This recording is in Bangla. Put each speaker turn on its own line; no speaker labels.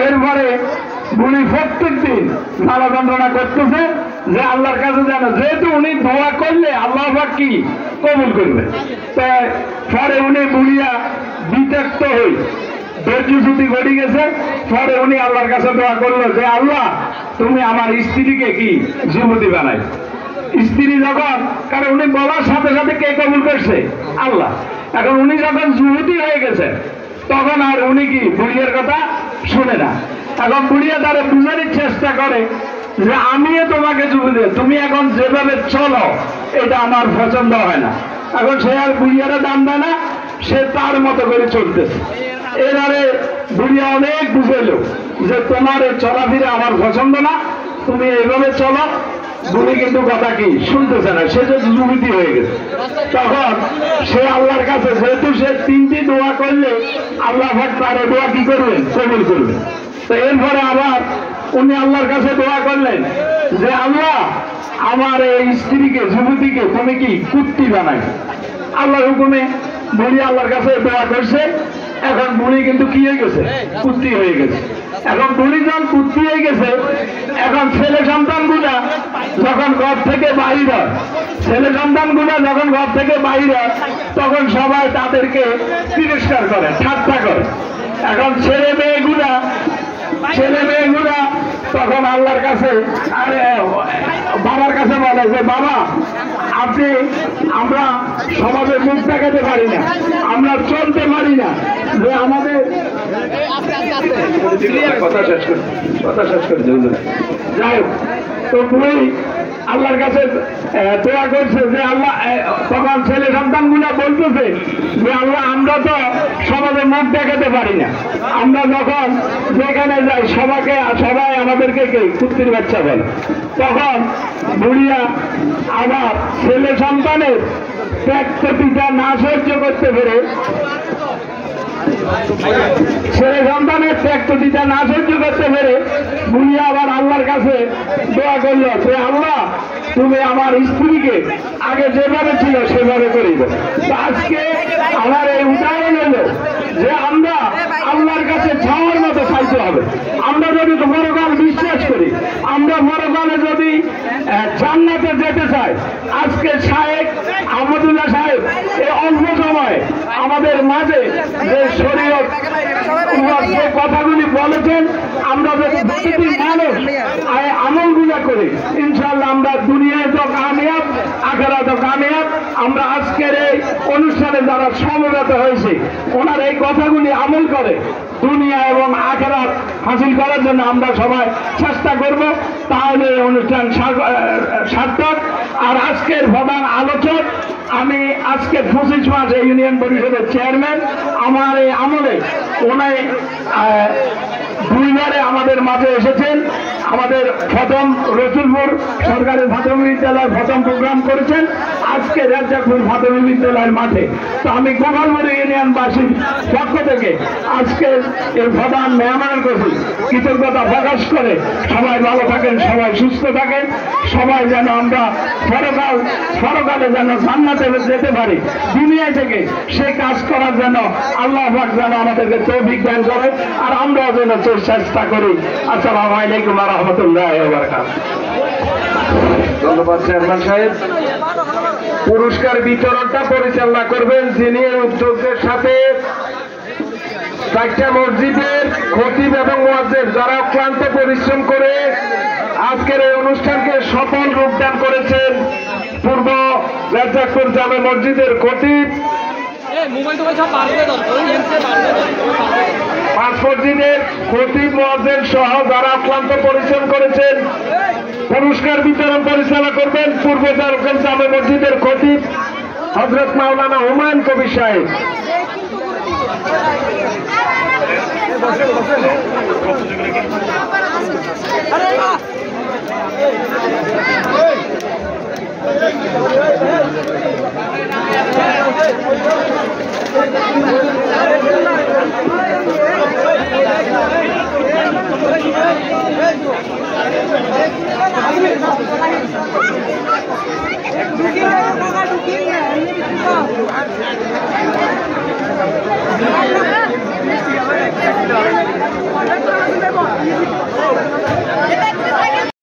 এরপরে উনি প্রত্যেক দিন জ্বালা যন্ত্রণা করতেছে যে আল্লাহর কাছে জানো, যেহেতু উনি দোয়া করলে আল্লাহ পাক কি কবুল করবে। তাই পরে উনি বুড়িয়া বিতক্ত হই ধৈর্য ছুটি ঘটে গেছে। পরে উনি আল্লাহর কাছে দোয়া করলো যে আল্লাহ তুমি আমার স্ত্রীকে কি যুবতী বানাই। স্ত্রী যখন, কারণ উনি বলার সাথে সাথে কে কবুল করছে? আল্লাহ। এখন উনি যখন যুবতী হয়ে গেছে তখন আর উনি কি বুড়িয়ার কথা শুনে না। এখন বুড়িয়া তারা বুঝানোর চেষ্টা করে যে আমিও তোমাকে যুবতী, তুমি এখন যেভাবে চলো এটা আমার পছন্দ হয় না। এখন সে আর বুড়িয়ারা দাম দেয় না, সে তার মতো করে চলতেছে। এবারে বুড়িয়া অনেক বুঝাইল যে তোমার এই চলাফেরা আমার পছন্দ না, তুমি এইভাবে চলো। বুড়ি কিন্তু কথা কি শুনতেছে না, সে যে যুবতী হয়ে গেছে। তখন সে আল্লাহর কাছে, যেহেতু সে তিনটি দোয়া করলে আল্লাহ পাক তার দোয়া কি করবেন? কবুল করবেন। তো এরপরে আবার উনি আল্লাহর কাছে দোয়া করলেন যে আল্লাহ আমার এই স্ত্রীকে যুবতীকে তুমি কি কুত্তি বানাই। আল্লাহর হুকুমে বুড়ি আল্লাহর কাছে দোয়া করছে। এখন বুড়ি কিন্তু কি হয়ে গেছে? কুত্তি হয়ে গেছে। এখন বুড়ি যখন কুত্তি হয়ে গেছে, এখন ছেলে সন্তান গুলা যখন ঘর থেকে বাইর হয়, ছেলে সন্তান গুলা যখন ঘর থেকে বাইর হয় তখন সবাই তাদেরকে তিরস্কার করে, ঠাট্টা করে। এখন ছেলে মেয়েগুলা তখন আল্লাহর কাছে, আরে বাবার কাছে বলে যে বাবা আপনি, আমরা সমাজে মুখ দেখাতে পারি না, আমরা চলতে পারি না, যে আমাদের কথা শেষ করে যাই হোক। তো তুমি আল্লাহর কাছে দোয়া করছে যে আল্লাহ, তখন ছেলে সন্তান গুলা বলতেছে যে আল্লাহ আমরা তো সমাজে মুখ দেখাতে পারি না, আমরা যখন যেখানে যাই সবাই আমাদেরকে কুত্তির বাচ্চা বলে। তখন বুড়িয়া আবার ছেলে সন্তানের ত্যাগ-প্রতিষ্ঠা না সহ্য করতে পেরে, ছেলে সন্তানের ত্যাগ-প্রতিষ্ঠা না সহ্য করতে পেরে বুড়িয়া আবার আল্লাহর কাছে দোয়া করলো যে আল্লাহ তুমি আমার স্ত্রীকে আগে যেভাবে ছিল সেভাবে করে দাও। আজকে আমার এই উদাহরণ হলো যে আমরা আল্লাহর কাছে যাওয়ার মতো চাইতে হবে। আমরা যদি পরকাল বিশ্বাস করি, আমরা পরকালে যদি জান্নাতে যেতে চাই, আজকে শায়েখ আহমদুল্লাহ সাহেব এই অল্প সময়ে আমাদের মাঝে যে শরীয়ত যে কথাগুলি বলেছেন, আমরা যদি প্রতিটি মানুষ আমলগুলা করি ইনশাআল্লাহ আমরা দুনিয়ায় তো কামিয়াব, আখিরাতে কামিয়াব। আমরা আজকের এই অনুষ্ঠানে যারা সমবেত হয়েছে ওনার এই কথাগুলি আমল করে দুনিয়া এবং আখিরাত হাসিল করার জন্য আমরা সবাই চেষ্টা করব, তাহলে এই অনুষ্ঠান সার্থক। আর আজকের প্রধান আলোচক, আমি আজকে 25 মাস ইউনিয়ন পরিষদের চেয়ারম্যান। আমার এই আমলে উনি দুইবারে আমাদের মাঝে এসেছেন। আমাদের প্রথম রসুলপুর সরকারি প্রাথমিক বিদ্যালয় প্রথম প্রোগ্রাম করেছেন, আজকে রাজ্জাকপুর প্রাথমিক বিদ্যালয়ের মাঠে। তো আমি গোপালপুর ইউনিয়নবাসীর পক্ষ থেকে আজকে এই প্রধান মেহমানের প্রতি কৃতজ্ঞতা প্রকাশ করে সবাই ভালো থাকেন, সবাই সুস্থ থাকেন, সবাই যেন আমরা পরকালে যেন জান্নাতে যেতে পারি, দুনিয়া থেকে সে কাজ করার জন্য আল্লাহ পাক যেন আমাদেরকে তৌফিক দান করে, আর আমরাও যেন চেষ্টা করি। আসসালামু আলাইকুম ওয়া রাহমাতুল্লাহি ওয়া বারাকাতুহু। ধন্যবাদ চেয়ারম্যান সাহেব। পুরস্কার বিতরণটা পরিচালনা করবেন যিনি এই উদ্যোগের সাথে 4টা মসজিদের খতিব এবং মুয়াজ্জিন যারা অক্লান্ত পরিশ্রম করে আজকের এই অনুষ্ঠানকে সফল রূপদান করেছেন। পূর্ব রাজ্জাকপুর জামে মসজিদের খতিব, 5 মসজিদের খতিব মুয়াজ্জিন সহ যারা অক্লান্ত পরিশ্রম করেছেন। পুরস্কার বিতরণ পরিচালনা করবেন পূর্ব জামে মসজিদের খতিব হযরত মাওলানা হুমায়ুন কবির সাহেব।
ঢুকিয়ে